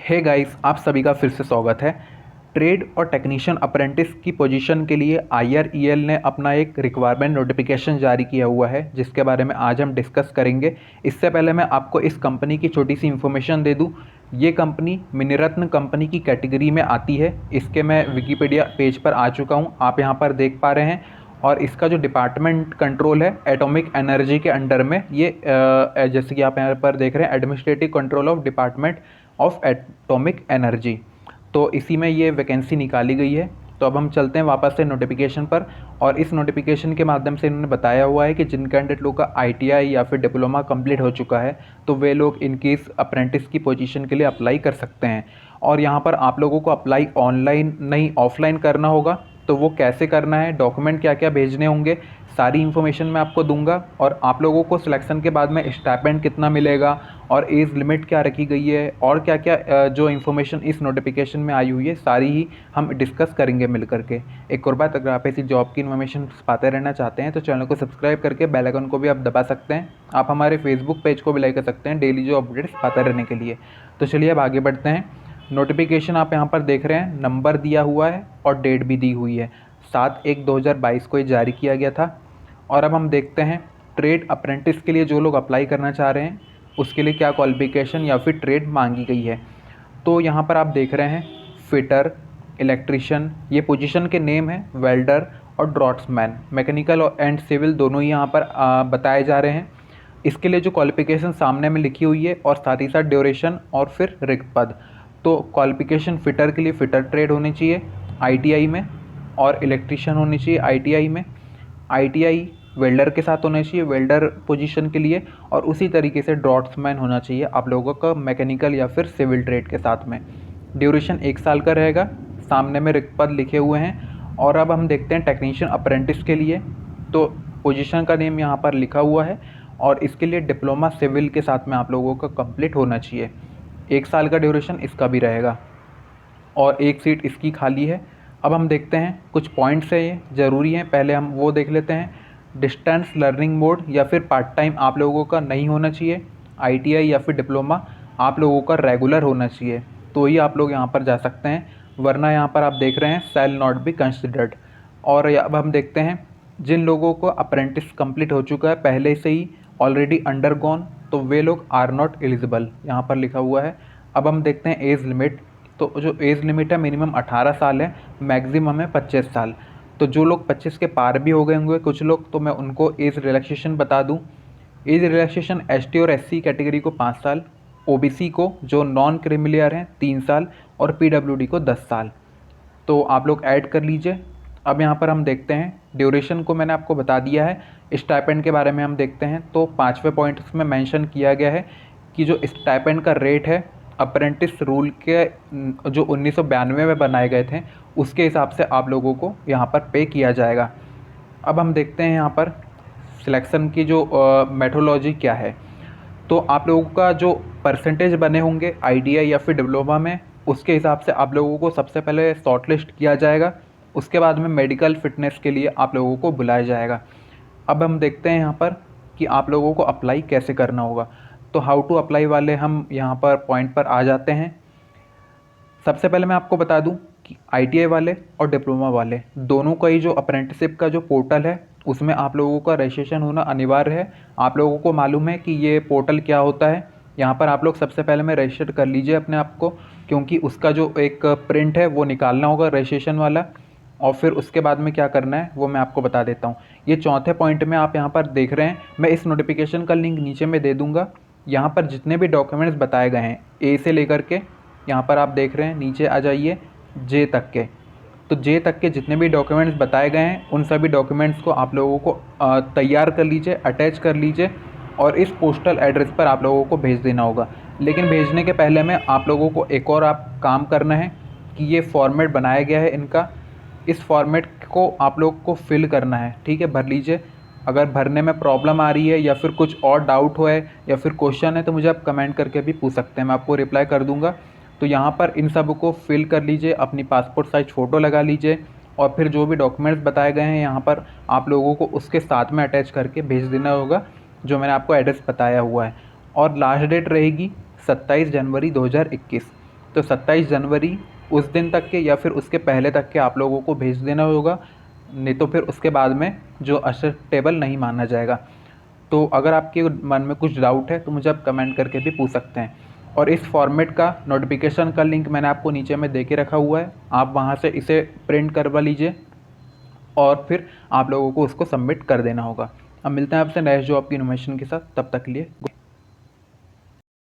Hey guys, आप सभी का फिर से स्वागत है। ट्रेड और टेक्नीशियन अप्रेंटिस की पोजीशन के लिए IREL ने अपना एक रिक्वायरमेंट नोटिफिकेशन जारी किया हुआ है, जिसके बारे में आज हम डिस्कस करेंगे। इससे पहले मैं आपको इस कंपनी की छोटी सी इन्फॉर्मेशन दे दूं। ये कंपनी मिनीरत्न कंपनी की कैटेगरी में आती है। इसके मैं विकीपीडिया पेज पर आ चुका हूँ, आप यहाँ पर देख पा रहे हैं। और इसका जो डिपार्टमेंट कंट्रोल है एटॉमिक एनर्जी के अंडर में, ये जैसे कि आप यहाँ पर देख रहे हैं, administrative control of department of atomic energy. तो इसी में ये वैकेंसी निकाली गई है। तो अब हम चलते हैं वापस से नोटिफिकेशन पर। और इस नोटिफिकेशन के माध्यम से इन्होंने बताया हुआ है कि जिन कैंडिडेट लोग का ITI या फिर डिप्लोमा कंप्लीट हो चुका है, तो वे लोग इनकी इस अप्रेंटिस की पोजीशन के लिए अप्लाई कर सकते हैं। और यहाँ पर आप लोगों को अप्लाई ऑनलाइन नहीं ऑफलाइन करना होगा। तो वो कैसे करना है, डॉक्यूमेंट क्या क्या भेजने होंगे, सारी इन्फॉर्मेशन मैं आपको दूंगा। और आप लोगों को सिलेक्शन के बाद में स्टाइपेंड कितना मिलेगा और एज लिमिट क्या रखी गई है और क्या क्या जो इन्फॉर्मेशन इस नोटिफिकेशन में आई हुई है, सारी ही हम डिस्कस करेंगे मिल करके। एक और बात, अगर आप ऐसी जॉब की इन्फॉर्मेशन पाते रहना चाहते हैं तो चैनल को सब्सक्राइब करके बेल आइकन को भी आप दबा सकते हैं। आप हमारे फेसबुक पेज को भी लाइक कर सकते हैं डेली जो अपडेट्स पाते रहने के लिए। तो चलिए अब आगे बढ़ते हैं। नोटिफिकेशन आप यहाँ पर देख रहे हैं, नंबर दिया हुआ है और डेट भी दी हुई है। 7/1/2022 को ये जारी किया गया था। और अब हम देखते हैं ट्रेड अप्रेंटिस के लिए जो लोग अप्लाई करना चाह रहे हैं उसके लिए क्या क्वालिफिकेशन या फिर ट्रेड मांगी गई है। तो यहाँ पर आप देख रहे हैं फिटर, इलेक्ट्रिशियन, ये पोजीशन के नेम हैं, वेल्डर और ड्रॉट्समैन, मैकेनिकल और एंड सिविल दोनों ही यहाँ पर बताए जा रहे हैं। इसके लिए जो क्वालिफिकेशन सामने में लिखी हुई है और साथ ही साथ ड्यूरेशन और फिर रिक्त पद। तो क्वालिफिकेशन फिटर के लिए फिटर ट्रेड होनी चाहिए ITI में, और इलेक्ट्रिशियन होनी चाहिए ITI में, ITI वेल्डर के साथ होना चाहिए वेल्डर पोजीशन के लिए, और उसी तरीके से ड्रॉट्समैन होना चाहिए आप लोगों का मैकेनिकल या फिर सिविल ट्रेड के साथ में। ड्यूरेशन 1 साल का रहेगा, सामने में रिक्त पद लिखे हुए हैं। और अब हम देखते हैं टेक्नीशियन अप्रेंटिस के लिए। तो पोजीशन का नेम यहाँ पर लिखा हुआ है और इसके लिए डिप्लोमा सिविल के साथ में आप लोगों का कंप्लीट होना चाहिए। 1 साल का ड्यूरेशन इसका भी रहेगा और 1 सीट इसकी खाली है। अब हम देखते हैं कुछ पॉइंट्स है, ये ज़रूरी हैं, पहले हम वो देख लेते हैं। डिस्टेंस लर्निंग मोड या फिर पार्ट टाइम आप लोगों का नहीं होना चाहिए। ITI या फिर डिप्लोमा आप लोगों का रेगुलर होना चाहिए, तो ही आप लोग यहाँ पर जा सकते हैं, वरना यहाँ पर आप देख रहे हैं शैल नॉट बी कंसिडर्ड। और अब हम देखते हैं जिन लोगों को अप्रेंटिस कंप्लीट हो चुका है पहले से ही, ऑलरेडी अंडरगॉन, तो वे लोग आर नॉट एलिजिबल, यहाँ पर लिखा हुआ है। अब हम देखते हैं एज लिमिट। तो जो एज लिमिट है मिनिमम 18 साल है, मैक्सिमम है 25 साल। तो जो लोग 25 के पार भी हो गए होंगे कुछ लोग, तो मैं उनको एज रिलैक्सेशन बता दूं। एज रिलैक्सेशन ST और SC कैटेगरी को 5 साल, OBC को जो नॉन क्रिमिलियर हैं 3 साल और PWD को 10 साल। तो आप लोग ऐड कर लीजिए। अब यहाँ पर हम देखते हैं ड्यूरेशन को मैंने आपको बता दिया है। स्टाइपेंड के बारे में हम देखते हैं तो 5वें पॉइंट में मेंशन किया गया है कि जो स्टाइपेंड का रेट है अप्रेंटिस रूल के जो 1992 में बनाए गए थे उसके हिसाब से आप लोगों को यहाँ पर पे किया जाएगा। अब हम देखते हैं यहाँ पर सिलेक्शन की जो मेथोडोलॉजी क्या है। तो आप लोगों का जो परसेंटेज बने होंगे ITI या फिर डिप्लोमा में, उसके हिसाब से आप लोगों को सबसे पहले शॉर्टलिस्ट किया जाएगा। उसके बाद में मेडिकल फिटनेस के लिए आप लोगों को बुलाया जाएगा। अब हम देखते हैं यहाँ पर कि आप लोगों को अप्लाई कैसे करना होगा। तो हाउ टू अप्लाई वाले हम यहाँ पर पॉइंट पर आ जाते हैं। सबसे पहले मैं आपको बता दूं कि ITI वाले और डिप्लोमा वाले दोनों का ही जो अप्रेंटिसशिप का जो पोर्टल है उसमें आप लोगों का रजिस्ट्रेशन होना अनिवार्य है। आप लोगों को मालूम है कि ये पोर्टल क्या होता है। यहाँ पर आप लोग सबसे पहले में रजिस्टर कर लीजिए अपने आप को, क्योंकि उसका जो एक प्रिंट है वो निकालना होगा रजिस्ट्रेशन वाला। और फिर उसके बाद में क्या करना है वो मैं आपको बता देता हूँ। ये चौथे पॉइंट में आप यहाँ पर देख रहे हैं, मैं इस नोटिफिकेशन का लिंक नीचे में दे दूँगा। यहाँ पर जितने भी डॉक्यूमेंट्स बताए गए हैं A से लेकर के, यहाँ पर आप देख रहे हैं नीचे आ जाइए J तक के, तो J तक के जितने भी डॉक्यूमेंट्स बताए गए हैं उन सभी डॉक्यूमेंट्स को आप लोगों को तैयार कर लीजिए, अटैच कर लीजिए और इस पोस्टल एड्रेस पर आप लोगों को भेज देना होगा। लेकिन भेजने के पहले में आप लोगों को एक और आप काम करना है कि ये फॉर्मेट बनाया गया है इनका, इस फॉर्मेट को आप लोग को फिल करना है, ठीक है, भर लीजिए। अगर भरने में प्रॉब्लम आ रही है या फिर कुछ और डाउट हो है या फिर क्वेश्चन है तो मुझे आप कमेंट करके भी पूछ सकते हैं, मैं आपको रिप्लाई कर दूंगा। तो यहाँ पर इन सब को फिल कर लीजिए, अपनी पासपोर्ट साइज फ़ोटो लगा लीजिए और फिर जो भी डॉक्यूमेंट्स बताए गए हैं यहाँ पर आप लोगों को उसके साथ में अटैच करके भेज देना होगा, जो मैंने आपको एड्रेस बताया हुआ है। और लास्ट डेट रहेगी 27 जनवरी 2021। तो 27 जनवरी उस दिन तक के या फिर उसके पहले तक के आप लोगों को भेज देना होगा, नहीं तो फिर उसके बाद में जो एक्सेप्टेबल नहीं माना जाएगा। तो अगर आपके मन में कुछ डाउट है तो मुझे आप कमेंट करके भी पूछ सकते हैं। और इस फॉर्मेट का नोटिफिकेशन का लिंक मैंने आपको नीचे में दे के रखा हुआ है, आप वहाँ से इसे प्रिंट करवा लीजिए और फिर आप लोगों को उसको सबमिट कर देना होगा। अब मिलते हैं आपसे नेक्स्ट जॉब की इन्फॉर्मेशन के साथ, तब तक के लिए।